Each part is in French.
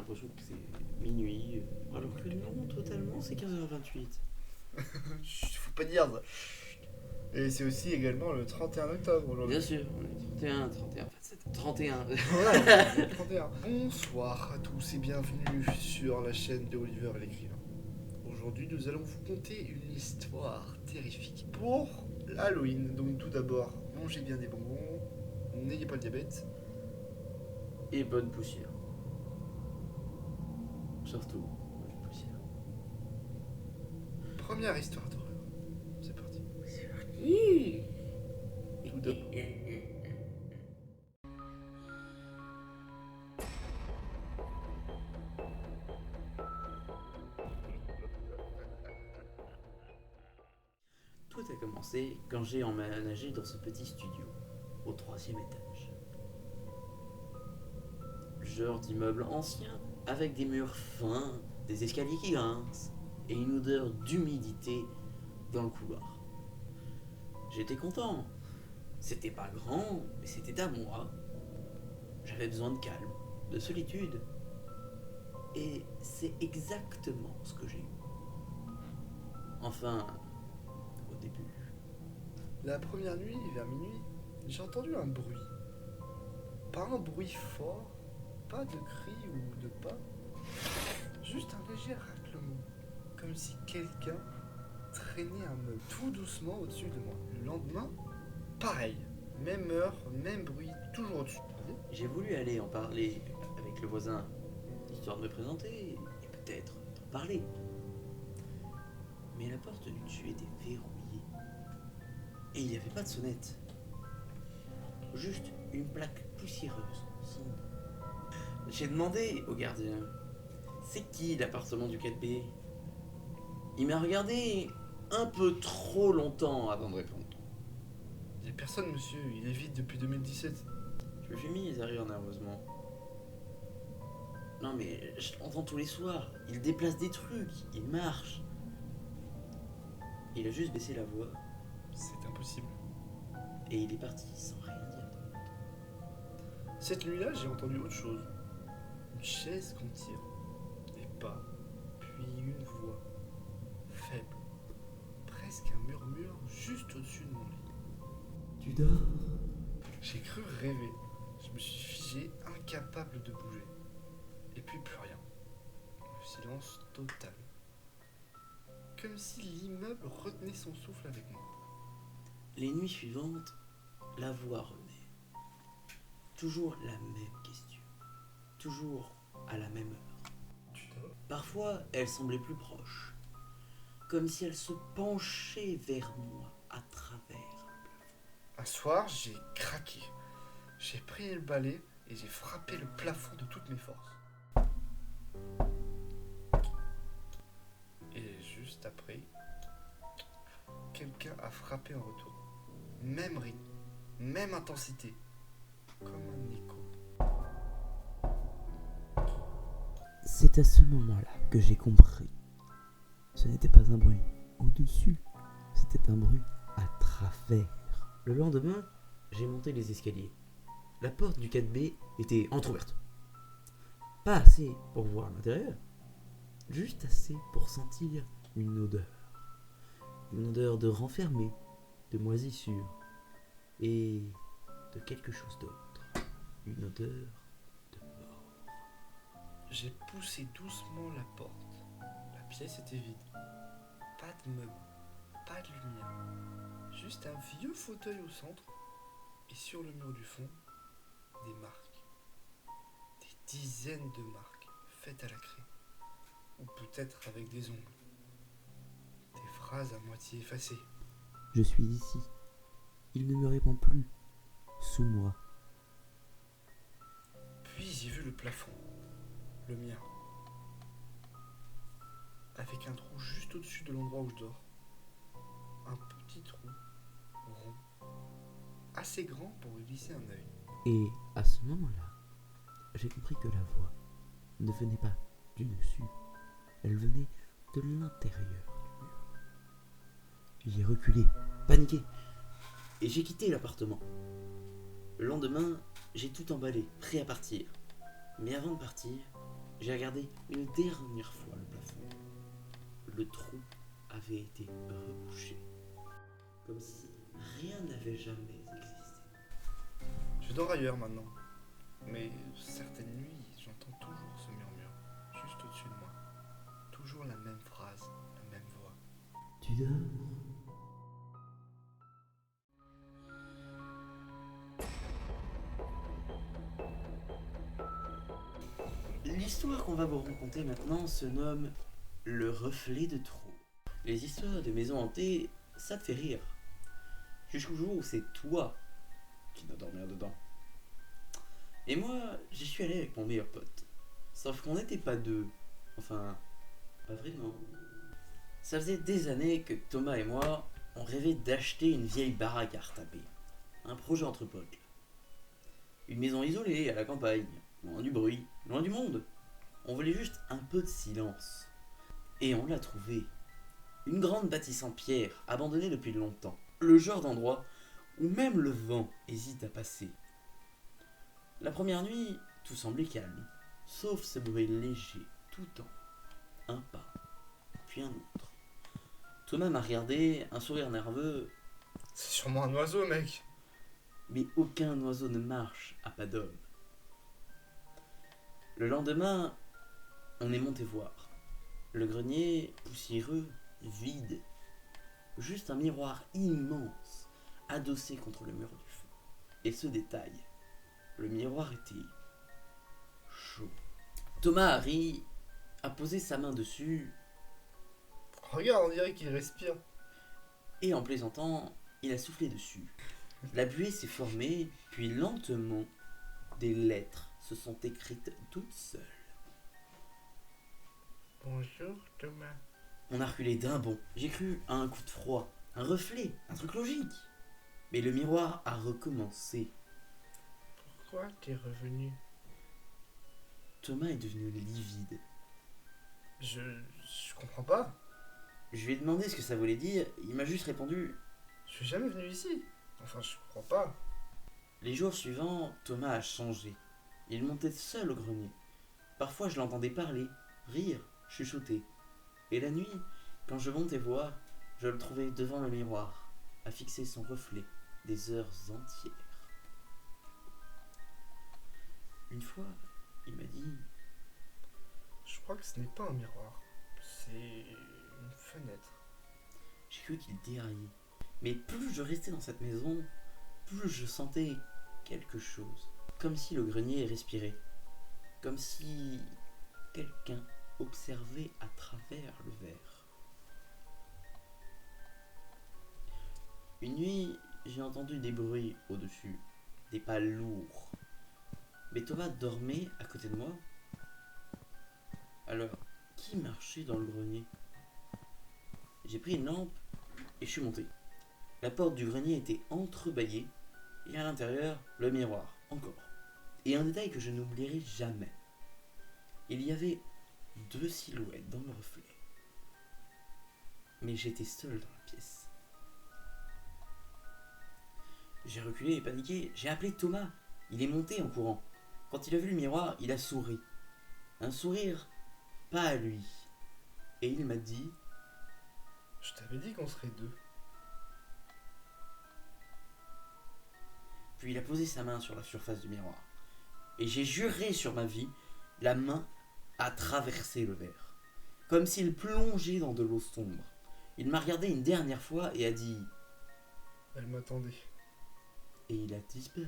l'impression que c'est minuit, alors que non, totalement, c'est 15h28. Chut, faut pas dire ça. Et c'est aussi également le 31 octobre aujourd'hui. Bien sûr, on est 31, 27, 31. Voilà, le 31. Bonsoir à tous et bienvenue sur la chaîne de Oliver et l'écrivain. Aujourd'hui, nous allons vous conter une histoire terrifique pour l'Halloween. Donc, tout d'abord, mangez bien des bonbons, n'ayez pas le diabète. Et bonne poussière. Surtout, bonne poussière. Première histoire d'horreur. C'est parti. C'est parti. Tout d'abord. Tout a commencé quand j'ai emménagé dans ce petit studio, au 3e étage. Genre d'immeuble ancien, avec des murs fins, des escaliers qui grincent, et une odeur d'humidité dans le couloir. J'étais content. C'était pas grand, mais c'était à moi. J'avais besoin de calme, de solitude. Et c'est exactement ce que j'ai eu. Enfin, au début. La première nuit, vers minuit, j'ai entendu un bruit. Pas un bruit fort, pas de cris ou de pas, juste un léger raclement, comme si quelqu'un traînait un meuble tout doucement au-dessus de moi. Le lendemain, pareil, même heure, même bruit, toujours au-dessus. J'ai voulu aller en parler avec le voisin, histoire de me présenter et peut-être d'en parler. Mais la porte du dessus était verrouillée. Et il n'y avait pas de sonnette. Juste une plaque poussiéreuse, sans nom. J'ai demandé au gardien, c'est qui l'appartement du 4B? Il m'a regardé un peu trop longtemps avant de répondre. Il y a personne, monsieur, il est vide depuis 2017. Je me suis mis à rire nerveusement. Non mais je l'entends tous les soirs. Il déplace des trucs, il marche. Il a juste baissé la voix C'est impossible. et il est parti sans rien dire d'autre. Cette nuit-là, j'ai entendu autre chose. Une chaise qu'on tire, des pas, puis une voix, faible, presque un murmure juste au-dessus de mon lit. Tu dors? J'ai cru rêver. Je me suis figé, incapable de bouger. Et puis plus rien. Le silence total. Comme si l'immeuble retenait son souffle avec moi. Les nuits suivantes, la voix revenait. Toujours la même question. Toujours à la même heure. Tu dors? Parfois, elle semblait plus proche. Comme si elle se penchait vers moi à travers un plafond. Un soir, j'ai craqué. J'ai pris le balai et j'ai frappé le plafond de toutes mes forces. Et juste après, quelqu'un a frappé en retour. Même rythme, même intensité, comme un écho. C'est à ce moment-là que j'ai compris. Ce n'était pas un bruit au-dessus, c'était un bruit à travers. Le lendemain, j'ai monté les escaliers. La porte du 4B était entrouverte. Pas assez pour voir l'intérieur, juste assez pour sentir une odeur. Une odeur de renfermé, de moisissure et de quelque chose d'autre. Une odeur de mort. J'ai poussé doucement la porte. La pièce était vide. Pas de meubles, pas de lumière. Juste un vieux fauteuil au centre. Et sur le mur du fond, des marques. Des dizaines de marques faites à la craie. Ou peut-être avec des ongles. Des phrases à moitié effacées. Je suis ici. Il ne me répond plus. Sous moi. Puis j'ai vu le plafond. Le mien. Avec un trou juste au-dessus de l'endroit où je dors. Un petit trou, rond, assez grand pour y glisser un œil. Et à ce moment-là, j'ai compris que la voix ne venait pas du dessus. Elle venait de l'intérieur du mur. J'ai reculé, paniqué, et j'ai quitté l'appartement. Le lendemain, j'ai tout emballé, prêt à partir. Mais avant de partir, J'ai regardé une dernière fois le plafond. Le trou avait été rebouché. Comme si rien n'avait jamais existé. Je dors ailleurs maintenant. Mais certaines nuits, j'entends toujours ce murmure, juste au-dessus de moi. Toujours la même phrase, la même voix. Tu dors? L'histoire qu'on va vous raconter maintenant se nomme Le reflet de trou. Les histoires de maisons hantées, ça te fait rire. Jusqu'au jour où c'est toi qui vas dormir dedans. Et moi, j'y suis allé avec mon meilleur pote. Sauf qu'on n'était pas deux. Enfin, pas vraiment. Ça faisait des années que Thomas et moi, on rêvait d'acheter une vieille baraque à retaper. Un projet entre potes. Une maison isolée, à la campagne, loin du bruit, loin du monde. On voulait juste un peu de silence. Et on l'a trouvé. Une grande bâtisse en pierre, abandonnée depuis longtemps. Le genre d'endroit où même le vent hésite à passer. La première nuit, tout semblait calme, sauf ce bruit léger, tout le temps. Un pas, puis un autre. Thomas m'a regardé, un sourire nerveux, C'est sûrement un oiseau, mec. mais aucun oiseau ne marche à pas d'homme. Le lendemain, on est monté voir. Le grenier, poussiéreux, vide. Juste un miroir immense, adossé contre le mur du fond. Et ce détail, le miroir était chaud. Thomas a ri, a posé sa main dessus, Regarde, on dirait qu'il respire. et en plaisantant, il a soufflé dessus. La buée s'est formée, puis lentement, des lettres se sont écrites toutes seules. Bonjour, Thomas. On a reculé d'un bond. J'ai cru à un coup de froid, un reflet, un truc logique. Mais le miroir a recommencé. Pourquoi t'es revenu? Thomas est devenu livide. Je comprends pas. Je lui ai demandé ce que ça voulait dire, il m'a juste répondu. Je suis jamais venu ici. Enfin, je comprends pas. Les jours suivants, Thomas a changé. Il montait seul au grenier. Parfois, je l'entendais parler, rire, chuchoter. Et la nuit, quand je montais voir, je le trouvais devant le miroir, à fixer son reflet des heures entières. Une fois, il m'a dit. Je crois que ce n'est pas un miroir. C'est une fenêtre. J'ai cru qu'il déraillait. Mais plus je restais dans cette maison, plus je sentais quelque chose. Comme si le grenier respirait. Comme si quelqu'un observait à travers le verre. Une nuit, j'ai entendu des bruits au-dessus, des pas lourds. Mais Thomas dormait à côté de moi. Alors, qui marchait dans le grenier? J'ai pris une lampe et je suis monté. La porte du grenier était entrebâillée et à l'intérieur, le miroir, encore. Et un détail que je n'oublierai jamais. Il y avait 2 silhouettes dans le reflet. Mais j'étais seul dans la pièce. J'ai reculé et paniqué, j'ai appelé Thomas. Il est monté en courant. Quand il a vu le miroir, il a souri. Un sourire, pas à lui. Et il m'a dit. Je t'avais dit qu'on serait deux. Puis il a posé sa main sur la surface du miroir. Et j'ai juré sur ma vie, la main a traversé le verre. Comme s'il plongeait dans de l'eau sombre. Il m'a regardé une dernière fois et a dit. Elle m'attendait. Et il a disparu.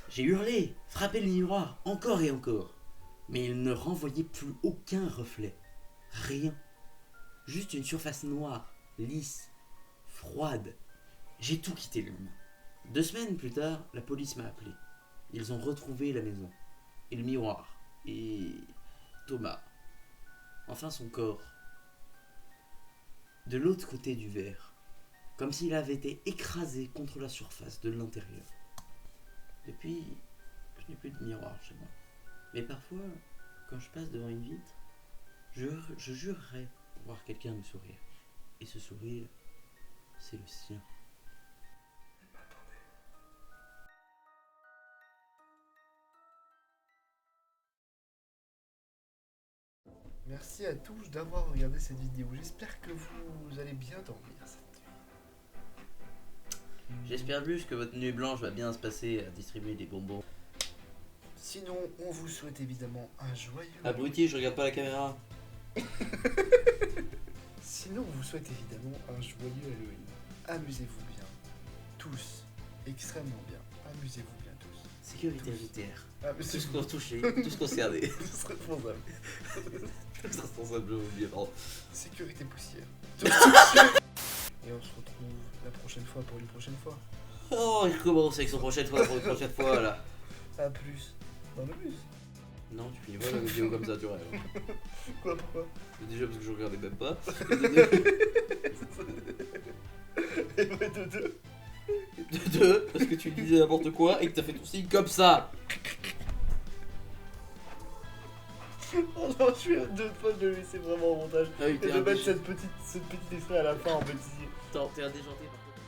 J'ai hurlé, frappé le miroir, encore et encore. Mais il ne renvoyait plus aucun reflet. Rien. Juste une surface noire, lisse, froide. J'ai tout quitté le lendemain. 2 semaines plus tard, la police m'a appelé. Ils ont retrouvé la maison, et le miroir, et Thomas. Enfin son corps. De l'autre côté du verre, comme s'il avait été écrasé contre la surface de l'intérieur. Depuis, je n'ai plus de miroir chez moi. Mais parfois, quand je passe devant une vitre, je jurerais voir quelqu'un me sourire. Et ce sourire, c'est le sien. Merci à tous d'avoir regardé cette vidéo. J'espère que vous allez bien dormir cette nuit. J'espère juste que votre nuit blanche va bien se passer à distribuer des bonbons. Sinon, on vous souhaite évidemment un joyeux... Abruti, je regarde pas la caméra. Sinon, on vous souhaite évidemment un joyeux Halloween. Amusez-vous bien. Tous. Extrêmement bien. Amusez-vous bien tous. Sécurité militaire. Amusez-vous. Tous concernés. Tous responsables. Tous responsables, j'ai oublié, pardon. Sécurité poussière. Tous touchés. Et on se retrouve la prochaine fois pour une prochaine fois. Oh, il commence avec son prochaine fois pour une prochaine fois là. À plus. Dans le bus. Non, tu finis pas la vidéo comme ça, tu rêves. Quoi, pourquoi? Déjà parce que je regardais même pas. Et ouais, de deux. De deux, parce que tu disais n'importe quoi et que t'as fait ton signe comme ça. Oh non, je suis à deux fois de le laisser vraiment au montage. Ah oui, Et t'es de un mettre déchet. cette petite extrait à la fin en bêtisier. T'es un déjanté par contre.